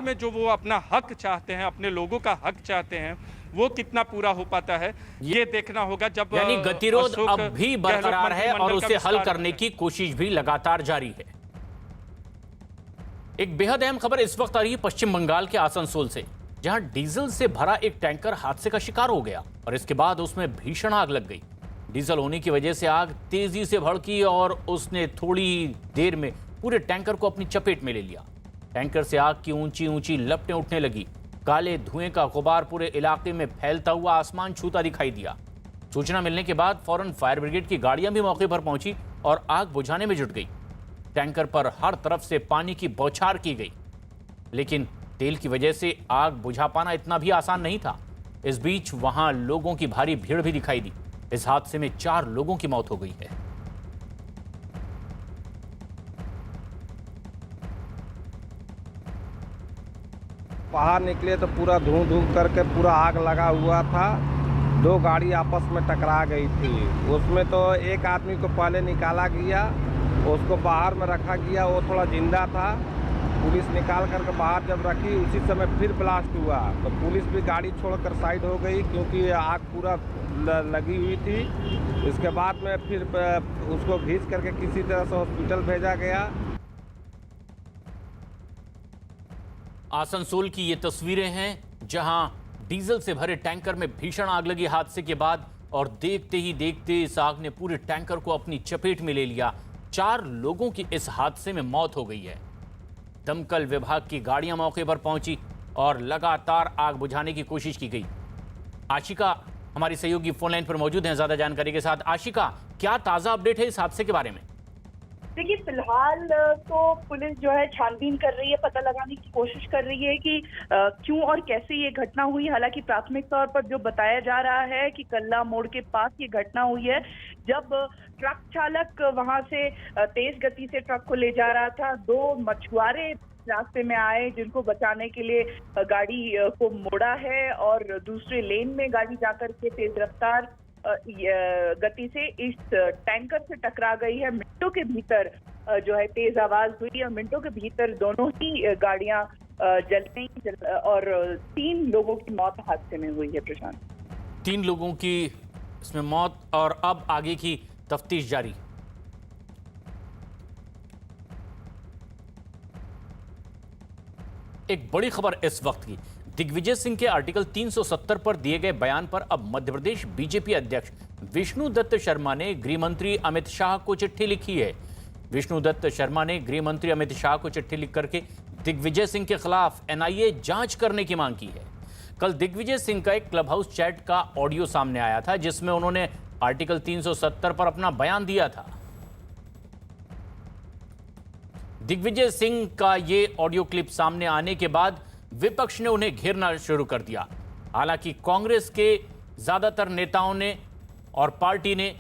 में जो वो अपना हक चाहते हैं, अपने लोगों का हक चाहते हैं, वो कितना पूरा हो पाता है, ये देखना होगा। जब यानी गतिरोध अशोक अब भी बरकरार है और मंत्रिमंडल का उसे हल विस्तार करने होता है। की कोशिश भी लगातार जारी है। एक बेहद अहम खबर इस वक्त आ रही है पश्चिम बंगाल के आसनसोल से, जहां डीजल से भरा एक टैंकर हादसे का शिकार हो गया और इसके बाद उसमें भीषण आग लग गई। डीजल होने की वजह से आग तेजी से भड़की और उसने थोड़ी देर में पूरे टैंकर को अपनी चपेट में ले लिया। टैंकर से आग की ऊंची ऊंची लपटें उठने लगी। काले धुएं का गुबार पूरे इलाके में फैलता हुआ आसमान छूता दिखाई दिया। सूचना मिलने के बाद फौरन फायर ब्रिगेड की गाड़ियां भी मौके पर पहुंची और आग बुझाने में जुट गई। टैंकर पर हर तरफ से पानी की बौछार की गई, लेकिन तेल की वजह से आग बुझा पाना इतना भी आसान नहीं था। इस बीच वहां लोगों की भारी भीड़ भी दिखाई दी। इस हादसे में 4 लोगों की मौत हो गई है। बाहर निकले तो पूरा धुआं धुआं करके पूरा आग लगा हुआ था। 2 गाड़ी आपस में टकरा गई थी। उसमें तो एक आदमी को पहले निकाला गया, उसको बाहर में रखा गया, वो थोड़ा जिंदा था। पुलिस निकाल करके बाहर जब रखी, उसी समय फिर ब्लास्ट हुआ तो पुलिस भी गाड़ी छोड़कर साइड हो गई, क्योंकि आग पूरा लगी हुई थी। इसके बाद में फिर उसको घींच करके किसी तरह से हॉस्पिटल भेजा गया। आसनसोल की ये तस्वीरें हैं, जहां डीजल से भरे टैंकर में भीषण आग लगी हादसे के बाद, और देखते ही देखते इस आग ने पूरे टैंकर को अपनी चपेट में ले लिया। 4 लोगों की इस हादसे में मौत हो गई है। दमकल विभाग की गाड़ियां मौके पर पहुंची और लगातार आग बुझाने की कोशिश की गई। आशिका हमारी सहयोगी फोन लाइन पर मौजूद हैं ज्यादा जानकारी के साथ। आशिका, क्या ताजा अपडेट है इस हादसे के बारे में? देखिए, फिलहाल तो पुलिस जो है छानबीन कर रही है, पता लगाने की कोशिश कर रही है कि क्यों और कैसे ये घटना हुई। हालांकि प्राथमिक तौर पर जो बताया जा रहा है कि कल्ला मोड़ के पास ये घटना हुई है, जब ट्रक चालक वहां से तेज गति से ट्रक को ले जा रहा था। 2 मछुआरे रास्ते में आए, जिनको बचाने के लिए गाड़ी को मोड़ा है और दूसरे लेन में गाड़ी जाकर के तेज रफ्तार गति से इस टैंकर से टकरा गई है। मिनटों के भीतर जो है तेज आवाज हुई और मिनटों के भीतर दोनों ही गाड़ियां जल गई और 3 लोगों की मौत हादसे में हुई है। प्रशांत, 3 लोगों की इसमें मौत और अब आगे की तफ्तीश जारी। एक बड़ी खबर इस वक्त की, दिग्विजय सिंह के आर्टिकल 370 पर दिए गए बयान पर अब मध्य प्रदेश बीजेपी अध्यक्ष विष्णु दत्त शर्मा ने गृह मंत्री अमित शाह को चिट्ठी लिखी है। विष्णु दत्त शर्मा ने गृह मंत्री अमित शाह को चिट्ठी लिख करके दिग्विजय सिंह के खिलाफ एनआईए जांच करने की मांग की है। कल दिग्विजय सिंह का एक क्लब हाउस चैट का ऑडियो सामने आया था, जिसमें उन्होंने आर्टिकल 370 पर अपना बयान दिया था। दिग्विजय सिंह का ये ऑडियो क्लिप सामने आने के बाद विपक्ष ने उन्हें घेरना शुरू कर दिया। हालांकि कांग्रेस के ज्यादातर नेताओं ने और पार्टी ने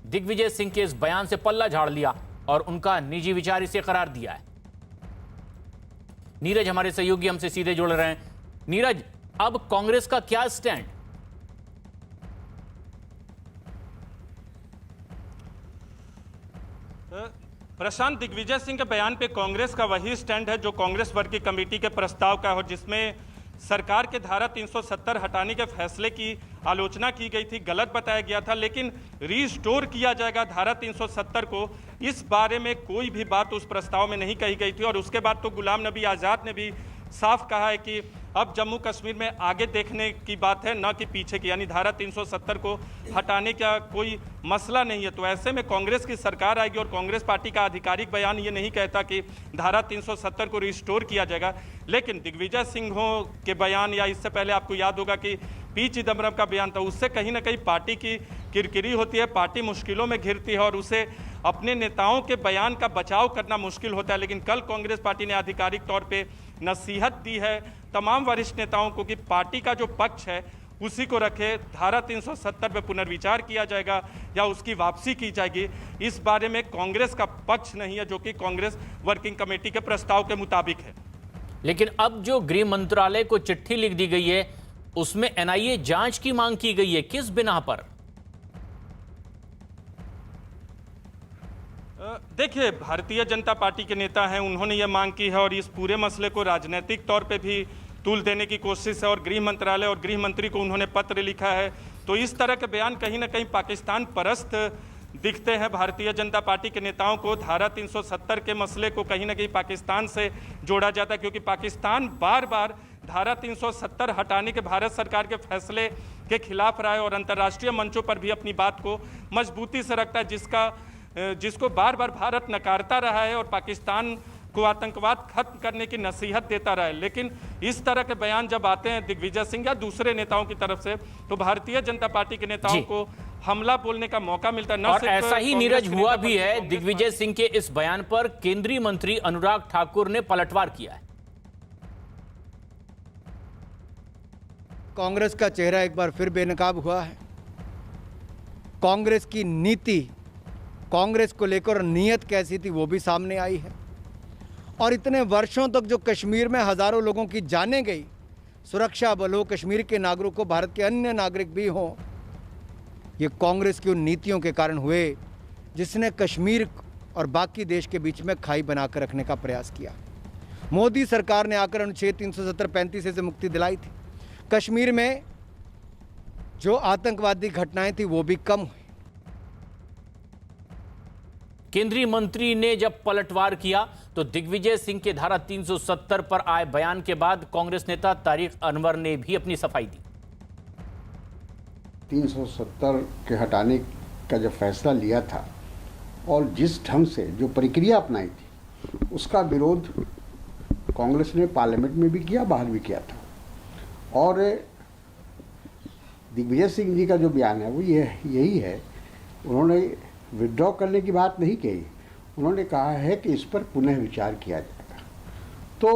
दिग्विजय सिंह के इस बयान से पल्ला झाड़ लिया और उनका निजी विचार इसे करार दिया है। नीरज हमारे सहयोगी हमसे सीधे जुड़ रहे हैं। नीरज, अब कांग्रेस का क्या स्टैंड? प्रशांत, दिग्विजय सिंह के बयान पे कांग्रेस का वही स्टैंड है जो कांग्रेस वर्किंग कमेटी के प्रस्ताव का है, जिसमें सरकार के धारा 370 हटाने के फैसले की आलोचना की गई थी, गलत बताया गया था, लेकिन रीस्टोर किया जाएगा धारा 370 को, इस बारे में कोई भी बात उस प्रस्ताव में नहीं कही गई थी। और उसके बाद तो गुलाम नबी आज़ाद ने भी साफ कहा है कि अब जम्मू कश्मीर में आगे देखने की बात है, न कि पीछे की, यानी धारा 370 को हटाने का कोई मसला नहीं है। तो ऐसे में कांग्रेस की सरकार आएगी और कांग्रेस पार्टी का आधिकारिक बयान ये नहीं कहता कि धारा 370 को रिस्टोर किया जाएगा, लेकिन दिग्विजय सिंहों के बयान, या इससे पहले आपको याद होगा कि पी चिदम्बरम का बयान था, उससे कहीं ना कहीं पार्टी की किरकिरी होती है, पार्टी मुश्किलों में घिरती है और उसे अपने नेताओं के बयान का बचाव करना मुश्किल होता है। लेकिन कल कांग्रेस पार्टी ने आधिकारिक तौर पे नसीहत दी है तमाम वरिष्ठ नेताओं को कि पार्टी का जो पक्ष है उसी को रखे, धारा 370 पे पुनर्विचार किया जाएगा या उसकी वापसी की जाएगी, इस बारे में कांग्रेस का पक्ष नहीं है, जो कि कांग्रेस वर्किंग कमेटी के प्रस्ताव के मुताबिक है। लेकिन अब जो गृह मंत्रालय को चिट्ठी लिख दी गई है, उसमें एनआईए जांच की मांग की गई है, किस बिना पर? देखिए, भारतीय जनता पार्टी के नेता हैं, उन्होंने ये मांग की है और इस पूरे मसले को राजनीतिक तौर पे भी तूल देने की कोशिश है और गृह मंत्रालय और गृह मंत्री को उन्होंने पत्र लिखा है। तो इस तरह के बयान कहीं ना कहीं पाकिस्तान परस्त दिखते हैं भारतीय जनता पार्टी के नेताओं को। धारा 370 के मसले को कहीं ना कहीं पाकिस्तान से जोड़ा जाता है, क्योंकि पाकिस्तान बार बार धारा 370 हटाने के भारत सरकार के फैसले के खिलाफ रहा है और अंतर्राष्ट्रीय मंचों पर भी अपनी बात को मजबूती से रखता है, जिसको बार बार भारत नकारता रहा है और पाकिस्तान को आतंकवाद खत्म करने की नसीहत देता रहा है। लेकिन इस तरह के बयान जब आते हैं दिग्विजय सिंह या दूसरे नेताओं की तरफ से, तो भारतीय जनता पार्टी के नेताओं को हमला बोलने का मौका मिलता है। न और सिर्फ ऐसा ही कांग्रेस नीरज के हुआ नेता, भी बल्कि है। कांग्रेस दिग्विजय सिंह के इस बयान पर केंद्रीय मंत्री अनुराग ठाकुर ने पलटवार किया है। कांग्रेस का चेहरा एक बार फिर बेनकाब हुआ है। कांग्रेस की नीति, कांग्रेस को लेकर नीयत कैसी थी वो भी सामने आई है। और इतने वर्षों तक जो कश्मीर में हजारों लोगों की जानें गई, सुरक्षा बल हो, कश्मीर के नागरिक हो, भारत के अन्य नागरिक भी हों, ये कांग्रेस की उन नीतियों के कारण हुए जिसने कश्मीर और बाकी देश के बीच में खाई बनाकर रखने का प्रयास किया। मोदी सरकार ने आकर अनुच्छेद 370-35 से मुक्ति दिलाई थी। कश्मीर में जो आतंकवादी घटनाएं थी वो भी कम हुई। केंद्रीय मंत्री ने जब पलटवार किया तो दिग्विजय सिंह के धारा 370 पर आए बयान के बाद कांग्रेस नेता तारिक अनवर ने भी अपनी सफाई दी। 370 के हटाने का जब फैसला लिया था और जिस ढंग से जो प्रक्रिया अपनाई थी, उसका विरोध कांग्रेस ने पार्लियामेंट में भी किया, बाहर भी किया था। और दिग्विजय सिंह जी का जो बयान है वो यही है, उन्होंने विड्रॉ करने की बात नहीं कही, उन्होंने कहा है कि इस पर पुनः विचार किया जाएगा। तो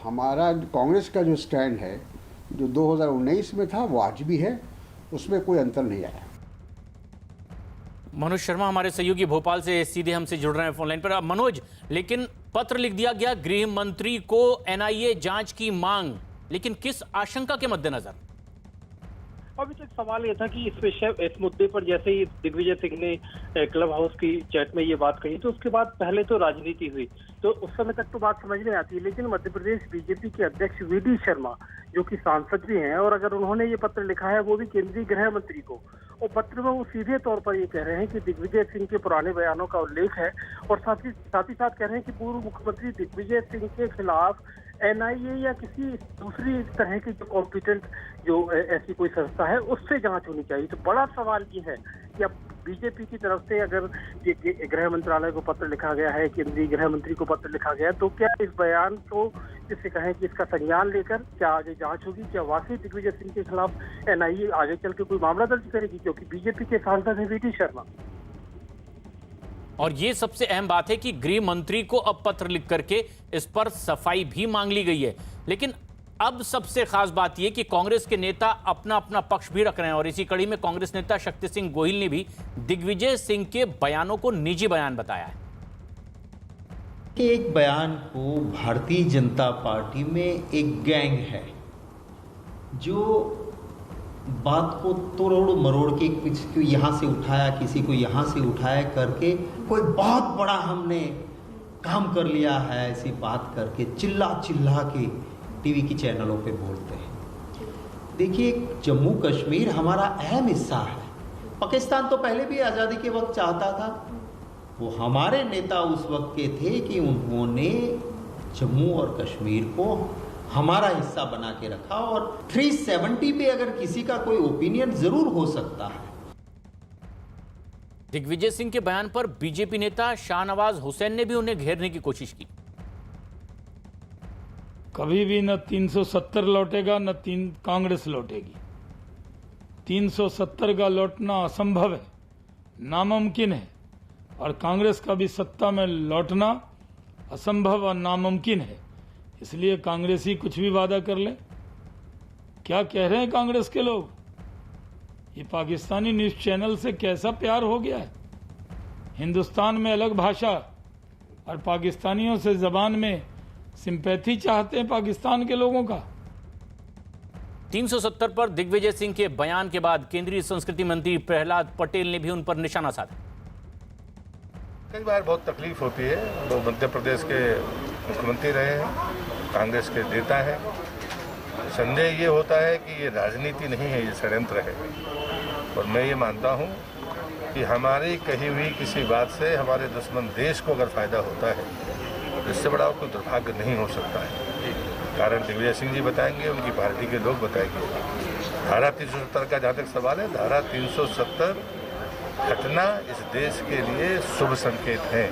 हमारा कांग्रेस का जो स्टैंड है, जो 2019 में था वो आज भी है, उसमें कोई अंतर नहीं आया। मनोज शर्मा हमारे सहयोगी भोपाल से सीधे हमसे जुड़ रहे हैं फोनलाइन पर। मनोज, लेकिन पत्र लिख दिया गया गृह मंत्री को एनआईए जांच की मांग, लेकिन किस आशंका के मद्देनजर? अभी तक सवाल यह था कि इस मुद्दे पर जैसे ही दिग्विजय सिंह ने क्लब हाउस की चैट में ये बात कही, तो उसके बाद पहले तो राजनीति हुई, तो उस समय तक तो बात समझ में आती है। लेकिन मध्य प्रदेश बीजेपी के अध्यक्ष वीडी शर्मा, जो कि सांसद भी हैं, और अगर उन्होंने ये पत्र लिखा है वो भी केंद्रीय गृह मंत्री को, और पत्र में वो सीधे तौर पर ये कह रहे हैं कि दिग्विजय सिंह के पुराने बयानों का उल्लेख है, और साथ ही साथ कह रहे हैं कि पूर्व मुख्यमंत्री दिग्विजय सिंह के खिलाफ एनआईए या किसी दूसरी तरह की जो कॉम्पिटेंट जो ऐसी कोई संस्था है उससे जांच होनी चाहिए। तो बड़ा सवाल ये है कि अब बीजेपी की तरफ से अगर ये गृह मंत्रालय को पत्र लिखा गया है, केंद्रीय गृह मंत्री को पत्र लिखा गया है, तो क्या इस बयान को जिससे कहें कि इसका संज्ञान लेकर क्या आगे जांच होगी? क्या वाकई दिग्विजय सिंह के खिलाफ एनआईए आगे चल के कोई मामला दर्ज करेगी? क्योंकि बीजेपी के सांसद हैं वीडी शर्मा। और ये सबसे अहम बात है कि गृह मंत्री को अब पत्र लिख करके इस पर सफाई भी मांग ली गई है। लेकिन अब सबसे खास बात यह कि कांग्रेस के नेता अपना अपना पक्ष भी रख रहे हैं, और इसी कड़ी में कांग्रेस नेता शक्ति सिंह गोहिल ने भी दिग्विजय सिंह के बयानों को निजी बयान बताया है। कि एक बयान को भारतीय जनता पार्टी में एक गैंग है जो बात को तोड़ मरोड़ के किसी को यहाँ से उठाया, किसी को यहाँ से उठाया करके कोई बहुत बड़ा हमने काम कर लिया है, ऐसी बात करके चिल्ला के टीवी की चैनलों पे बोलते हैं। देखिए, जम्मू कश्मीर हमारा अहम हिस्सा है। पाकिस्तान तो पहले भी आज़ादी के वक्त चाहता था। वो हमारे नेता उस वक्त के थे कि उन्होंने जम्मू और कश्मीर को हमारा हिस्सा बना के रखा, और 370 पे अगर किसी का कोई ओपिनियन जरूर हो सकता है। दिग्विजय सिंह के बयान पर बीजेपी नेता शाहनवाज हुसैन ने भी उन्हें घेरने की कोशिश की। कभी भी न 370 लौटेगा न कांग्रेस लौटेगी। 370 का लौटना असंभव है, नामुमकिन है, और कांग्रेस का भी सत्ता में लौटना असंभव और नामुमकिन है। इसलिए कांग्रेसी कुछ भी वादा कर ले। क्या कह रहे हैं कांग्रेस के लोग? ये पाकिस्तानी न्यूज चैनल से कैसा प्यार हो गया है। हिंदुस्तान में अलग भाषा और पाकिस्तानियों से जबान में सिंपैथी चाहते हैं पाकिस्तान के लोगों का। 370 पर दिग्विजय सिंह के बयान के बाद केंद्रीय संस्कृति मंत्री प्रहलाद पटेल ने भी उन पर निशाना साधा। कई बार बहुत तकलीफ होती है। वो मध्य प्रदेश के मुख्यमंत्री रहे हैं, कांग्रेस के नेता हैं। संदेह ये होता है कि ये राजनीति नहीं है, ये षड्यंत्र है। और मैं ये मानता हूँ कि हमारी कही हुई किसी बात से हमारे दुश्मन देश को अगर फायदा होता है, इससे बड़ा कोई दुर्भाग्य नहीं हो सकता है। कारण दिग्विजय सिंह जी बताएंगे, उनकी पार्टी के लोग बताएंगे। धारा 370 का जहाँ तक सवाल है, धारा 370 हटना इस देश के लिए शुभ संकेत है।